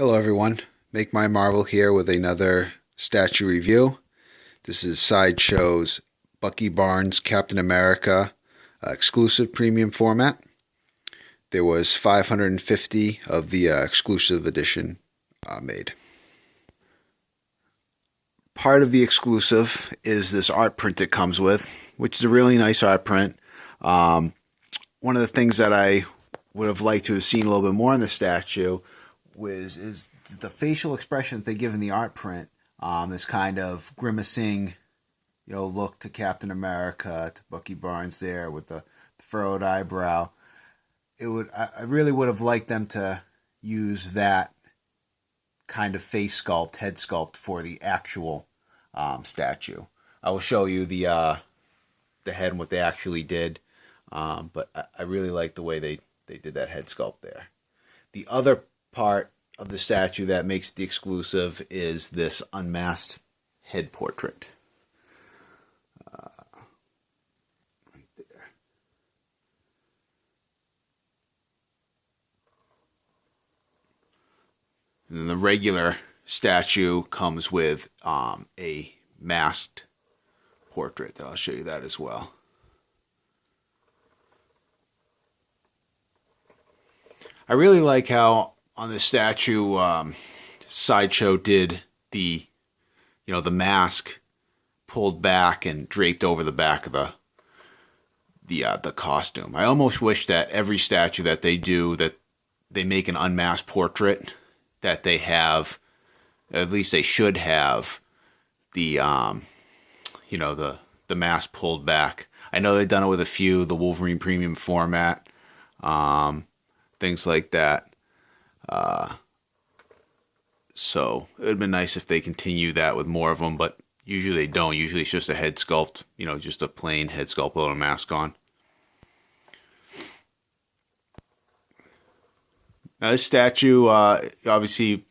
Hello everyone, Make My Marvel here with another statue review. This is Sideshow's Bucky Barnes Captain America exclusive premium format. There was 550 of the exclusive edition made. Part of the exclusive is this art print that comes with, which is a really nice art print. One of the things that I would have liked to have seen a little bit more in the statue is the facial expression that they give in the art print. This kind of grimacing, look to Captain America, to Bucky Barnes there with the furrowed eyebrow. I really would have liked them to use that kind of face sculpt, head sculpt for the actual statue. I will show you the head and what they actually did, but I really like the way they did that head sculpt there. The other part of the statue that makes the exclusive is this unmasked head portrait. Right there. And then the regular statue comes with a masked portrait. I'll show you that as well. I really like how on this statue, Sideshow did the mask pulled back and draped over the back of the costume. I almost wish that every statue that they do, that they make an unmasked portrait, that they have, at least they should have, the mask pulled back. I know they've done it with a few, the Wolverine premium format, things like that. So it would have been nice if they continue that with more of them, but usually they don't. Usually it's just a head sculpt, just a plain head sculpt without a mask on. Now this statue, obviously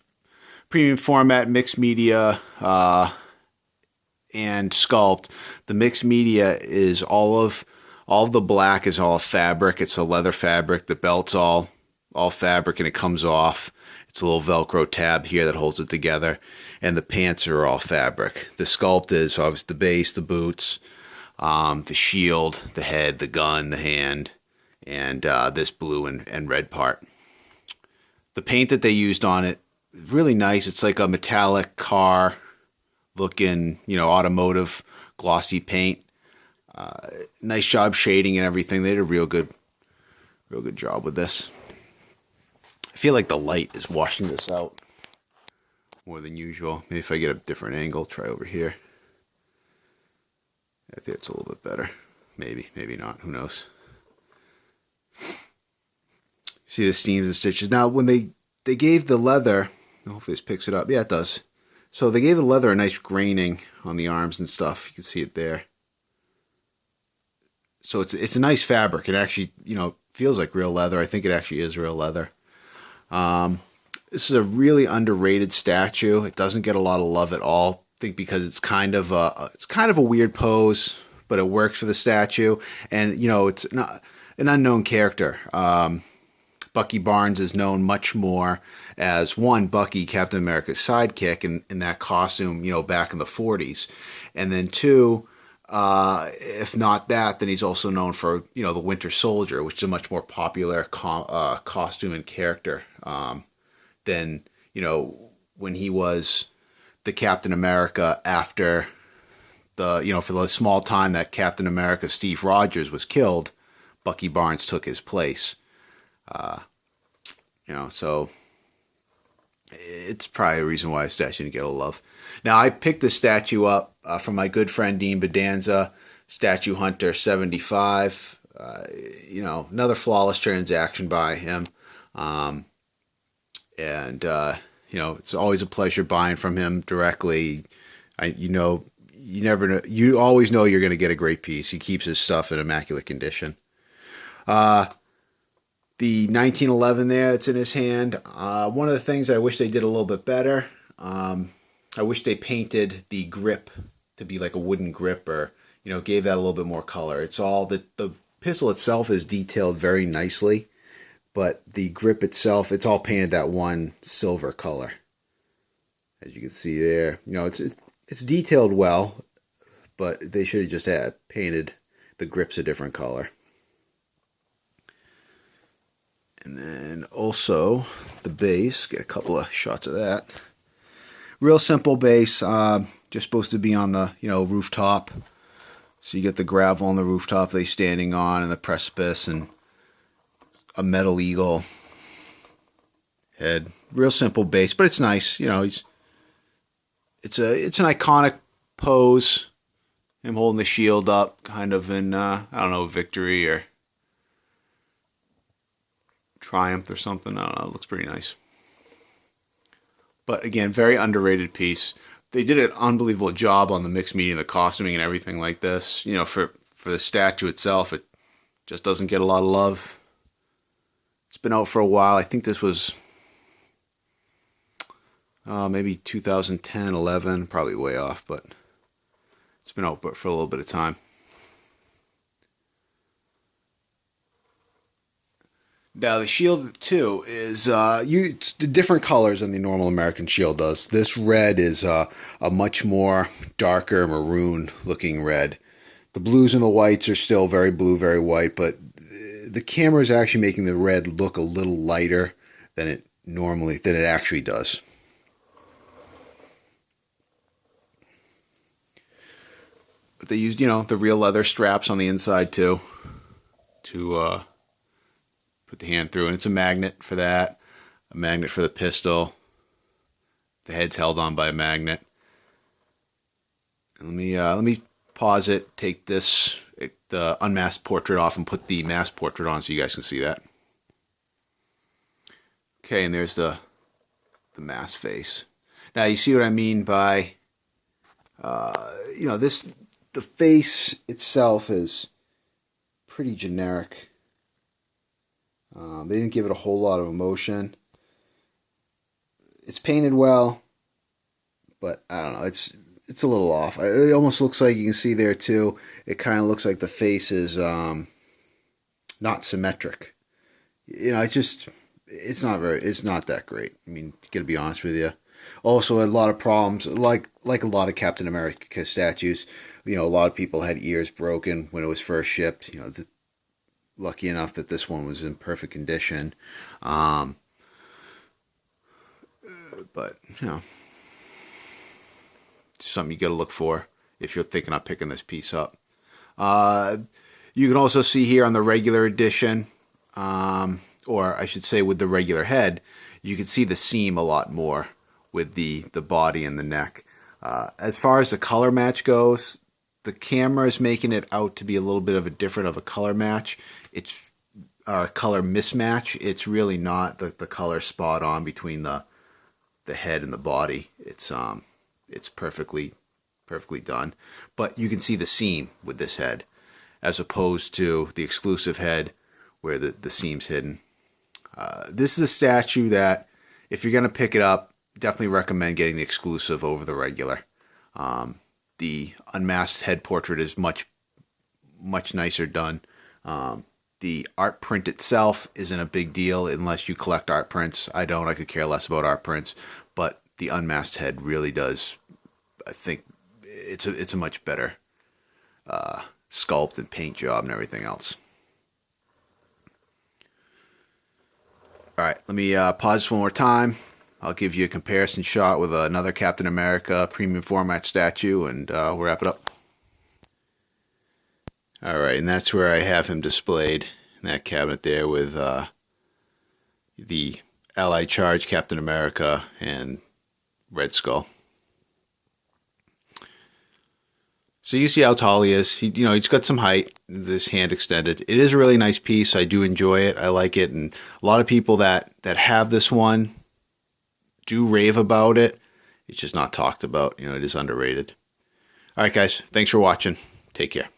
premium format, mixed media, and sculpt. The mixed media is all of the black is all fabric. It's a leather fabric. The belt's all fabric and it comes off. It's a little Velcro tab here that holds it together, and the pants are all fabric. The sculpt is obviously the base, the boots, the shield, the head, the gun, the hand, and this blue and red part. The paint that they used on it is really nice. It's like a metallic car looking, automotive glossy paint. Nice job shading and everything. They did a real good job with this. I feel like the light is washing this out more than usual. Maybe if I get a different angle, try over here. I think it's a little bit better. Maybe not. Who knows? See the seams and stitches. Now, when they gave the leather, hopefully this picks it up. Yeah, it does. So they gave the leather a nice graining on the arms and stuff. You can see it there. So it's a nice fabric. It actually, feels like real leather. I think it actually is real leather. This is a really underrated statue. It doesn't get a lot of love at all. I think because it's kind of a weird pose, but it works for the statue. And it's not an unknown character. Bucky Barnes is known much more as one, Bucky, Captain America's sidekick in that costume, back in the 40s, and then two, if not that, then he's also known for the Winter Soldier, which is a much more popular costume and character than when he was the Captain America after the for the small time that Captain America Steve Rogers was killed. Bucky Barnes took his place. So it's probably a reason why the statue didn't get a love. Now, I picked the statue up from my good friend Dean Bedanza, Statue Hunter 75. Another flawless transaction by him. It's always a pleasure buying from him directly. You never know. You always know you're going to get a great piece. He keeps his stuff in immaculate condition. The 1911 there that's in his hand. One of the things I wish they did a little bit better. I wish they painted the grip to be like a wooden grip, or gave that a little bit more color. It's all the pistol itself is detailed very nicely, but the grip itself, it's all painted that one silver color. As you can see there, you know, it's detailed well, but they should have just had painted the grips a different color. And then also the base, get a couple of shots of that. Real simple base, just supposed to be on the, you know, rooftop. So you get the gravel on the rooftop they standing on, and the precipice, and a metal eagle head. Real simple base, but it's nice. You know, it's an iconic pose. Him holding the shield up, kind of in I don't know, victory or triumph or something. I don't know. It looks pretty nice. But again, very underrated piece. They did an unbelievable job on the mixed media, the costuming and everything like this. You know, for the statue itself, it just doesn't get a lot of love. It's been out for a while. I think this was maybe 2010, 11, probably way off, but it's been out for a little bit of time. Now the shield too is it's the different colors than the normal American shield does. This red is a much more darker maroon looking red. The blues and the whites are still very blue, very white, but the camera is actually making the red look a little lighter than it actually does. But they used, you know, the real leather straps on the inside too to put the hand through, and it's a magnet for that, a magnet for the pistol. The head's held on by a magnet. And let me pause it, take the unmasked portrait off, and put the masked portrait on so you guys can see that. Okay, and there's the masked face. Now you see what I mean by you know, the face itself is pretty generic. They didn't give it a whole lot of emotion. It's painted well, but I don't know. It's a little off. It almost looks like, you can see there too, it kind of looks like the face is not symmetric. You know, it's not that great. I mean, gotta be honest with you. Also, a lot of problems, like a lot of Captain America statues. You know, a lot of people had ears broken when it was first shipped. You know, lucky enough that this one was in perfect condition. But, you know, something you got to look for if you're thinking of picking this piece up. You can also see here on the regular edition, or I should say with the regular head, you can see the seam a lot more with the body and the neck. As far as the color match goes, the camera is making it out to be a little bit of a color match. It's a color mismatch. It's really not the color spot on between the head and the body. It's perfectly done. But you can see the seam with this head, as opposed to the exclusive head where the seam's hidden. This is a statue that, if you're going to pick it up, definitely recommend getting the exclusive over the regular. The unmasked head portrait is much nicer done. The art print itself isn't a big deal unless you collect art prints. I don't. I could care less about art prints. But the unmasked head really does. I think it's a much better sculpt and paint job and everything else. All right, let me pause this one more time. I'll give you a comparison shot with another Captain America premium format statue, and we'll wrap it up. Alright, and that's where I have him displayed, in that cabinet there, with the Allied Charge Captain America and Red Skull. So you see how tall he is. He's got some height, this hand extended. It is a really nice piece. I do enjoy it. I like it, and a lot of people that have this one do rave about it. It's just not talked about. It is underrated. All right, guys. Thanks for watching. Take care.